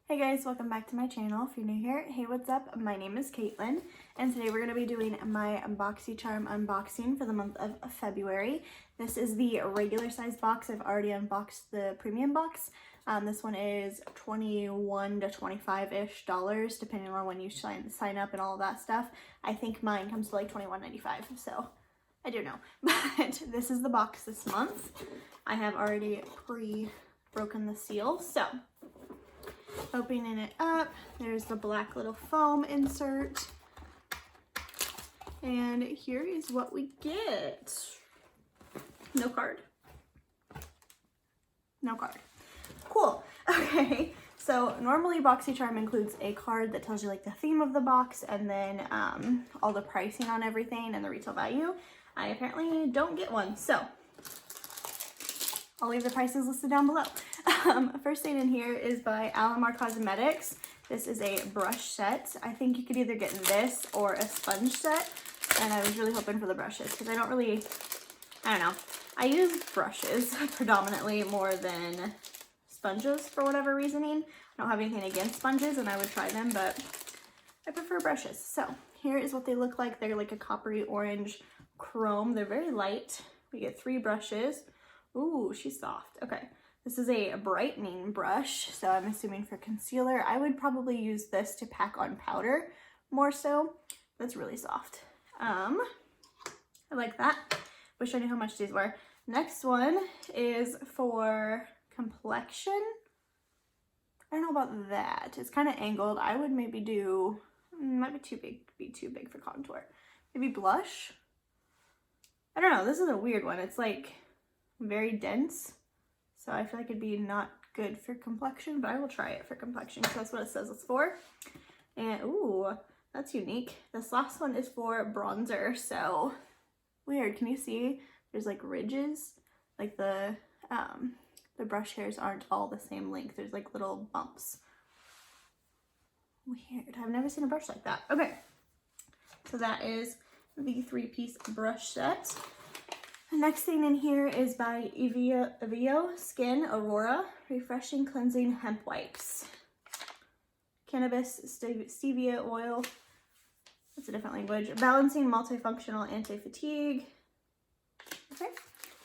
Hey guys, welcome back to my channel. If you're new here, hey, what's up? My name is Caitlin, and today we're going to be doing my Boxycharm unboxing for the month of February. This is the regular size box. I've already unboxed the premium box. This one is $21 to $25-ish, depending on when you sign up and all of that stuff. I think mine comes to like $21.95, so I don't know. But this is the box this month. I have already pre-broken the seal, so opening it up, there's the black little foam insert, and here is what we get. No card. No card. Cool. Okay, so normally Boxycharm includes a card that tells you like the theme of the box and then all the pricing on everything and the retail value. I apparently don't get one, so I'll leave the prices listed down below. First thing in here is by Alamar Cosmetics. This is a brush set. I think you could either get this or a sponge set, and I was really hoping for the brushes because I don't know. I use brushes predominantly more than sponges for whatever reasoning. I don't have anything against sponges and I would try them, but I prefer brushes. So here is what they look like. They're like a coppery orange chrome. They're very light. We get 3 brushes. Ooh, she's soft. Okay. This is a brightening brush, so I'm assuming for concealer. I would probably use this to pack on powder more so. That's really soft. I like that. Wish I knew how much these were. Next one is for complexion. I don't know about that. It's kind of angled. I would maybe do, might be too big for contour. Maybe blush. I don't know. This is a weird one. It's like very dense. So I feel like it'd be not good for complexion, but I will try it for complexion because that's what it says it's for. And ooh, that's unique. This last one is for bronzer. So weird. Can you see? There's like ridges, like the brush hairs aren't all the same length. There's like little bumps. Weird. I've never seen a brush like that. Okay, so that is the 3-piece brush set. The next thing in here is by Evio Skin Aurora Refreshing Cleansing Hemp Wipes. Cannabis stevia oil. That's a different language. Balancing multifunctional anti-fatigue. Okay,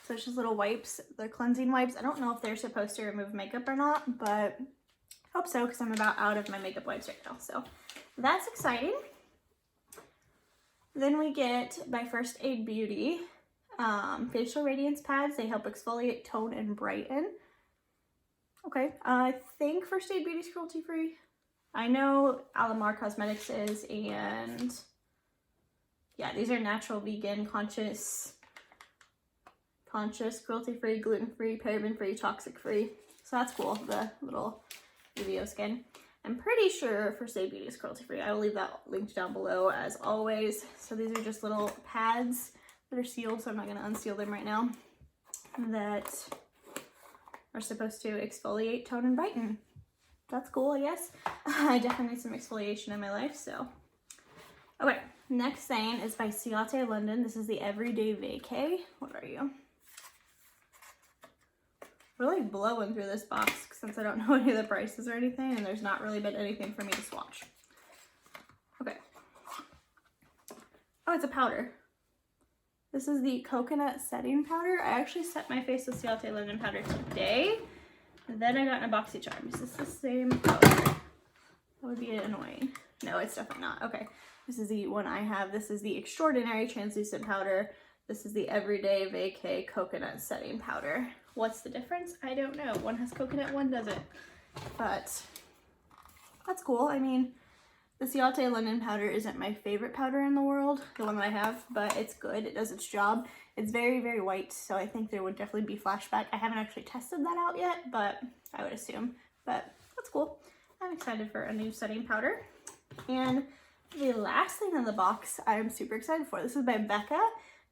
so it's just little wipes. They're cleansing wipes. I don't know if they're supposed to remove makeup or not, but I hope so because I'm about out of my makeup wipes right now. So that's exciting. Then we get by First Aid Beauty. Facial radiance pads. They help exfoliate, tone, and brighten. Okay, I think First Aid Beauty is cruelty free. I know Alamar Cosmetics is, and yeah, these are natural, vegan, conscious, cruelty free, gluten free, paraben free, toxic free. So that's cool. The little Evio Skin. I'm pretty sure First Aid Beauty is cruelty free. I will leave that linked down below as always. So these are just little pads that are sealed, so I'm not going to unseal them right now, that are supposed to exfoliate, tone, and brighten. That's cool, I guess. I definitely need some exfoliation in my life, so. Okay, next thing is by Ciate London. This is the Everyday Vacay. What are you? Really blowing through this box since I don't know any of the prices or anything, and there's not really been anything for me to swatch. Okay. Oh, it's a powder. This is the coconut setting powder. I actually set my face with Ciate London powder today. And then I got in a Boxycharm. Is this the same powder? That would be annoying. No, it's definitely not. Okay, this is the one I have. This is the Extraordinary Translucent Powder. This is the Everyday Vacay Coconut Setting Powder. What's the difference? I don't know. One has coconut, one doesn't. But that's cool. I mean, the Ciate London powder isn't my favorite powder in the world, the one that I have, but it's good. It does its job. It's very, very white, so I think there would definitely be flashback. I haven't actually tested that out yet, but I would assume. But that's cool. I'm excited for a new setting powder. And the last thing in the box I'm super excited for. This is by Becca.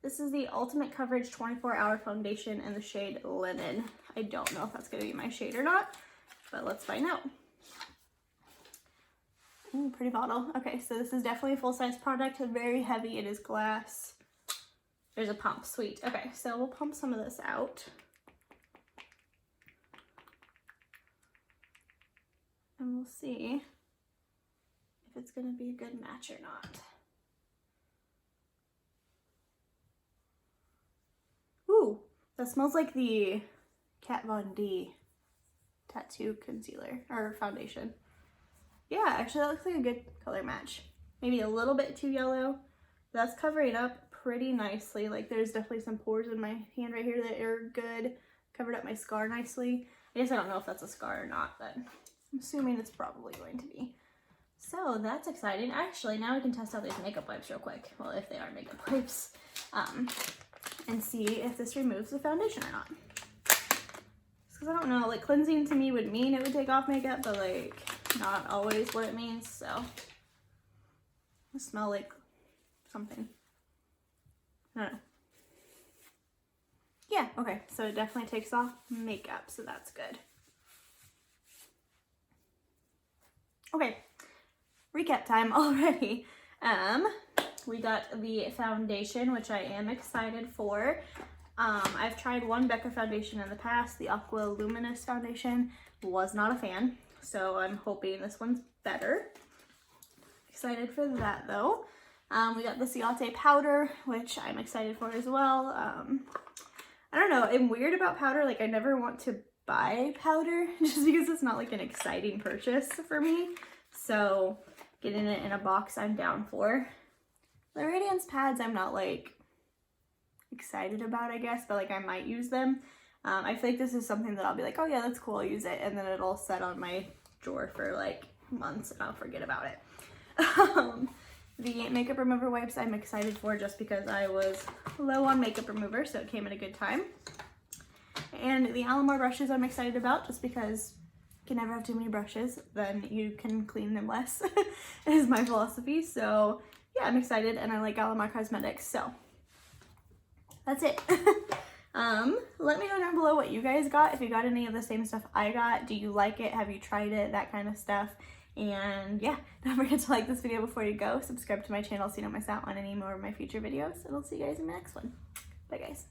This is the Ultimate Coverage 24-Hour Foundation in the shade Linen. I don't know if that's going to be my shade or not, but let's find out. Ooh, pretty bottle. Okay, so this is definitely a full-size product. Very heavy. It is glass. There's a pump. Sweet. Okay, so we'll pump some of this out. and we'll see if it's gonna be a good match or not. Ooh, that smells like the Kat Von D tattoo concealer or foundation. Yeah, actually that looks like a good color match. Maybe a little bit too yellow. That's covering up pretty nicely. Like there's definitely some pores in my hand right here that are good. Covered up my scar nicely. I guess I don't know if that's a scar or not, but I'm assuming it's probably going to be. So that's exciting. Actually, now we can test out these makeup wipes real quick. Well, if they are makeup wipes. And see if this removes the foundation or not. Because I don't know, like cleansing to me would mean it would take off makeup, but like not always what it means, so. It smells like something. I don't know. Yeah, okay, so it definitely takes off makeup, so that's good. Okay, recap time already. We got the foundation, which I am excited for. I've tried one Becca foundation in the past, the Aqua Luminous foundation. Was not a fan, so I'm hoping this one's better. Excited for that though. We got the Ciate powder, which I'm excited for as well. I don't know, I'm weird about powder. Like I never want to buy powder just because it's not like an exciting purchase for me. So getting it in a box I'm down for. The Radiance pads I'm not like excited about, I guess, but like I might use them. I feel like this is something that I'll be like, oh yeah, that's cool, I'll use it, and then it'll sit on my drawer for like months and I'll forget about it. The makeup remover wipes I'm excited for just because I was low on makeup remover, so it came at a good time. And the Alamar brushes I'm excited about just because you can never have too many brushes, then you can clean them less is my philosophy. So yeah, I'm excited and I like Alamar Cosmetics, so that's it. Let me know down below what you guys got, if you got any of the same stuff I got. Do you like it? Have you tried it? That kind of stuff. And yeah, don't forget to like this video before you go. Subscribe to my channel so you don't miss out on any more of my future videos. And I'll see you guys in the next one. Bye guys.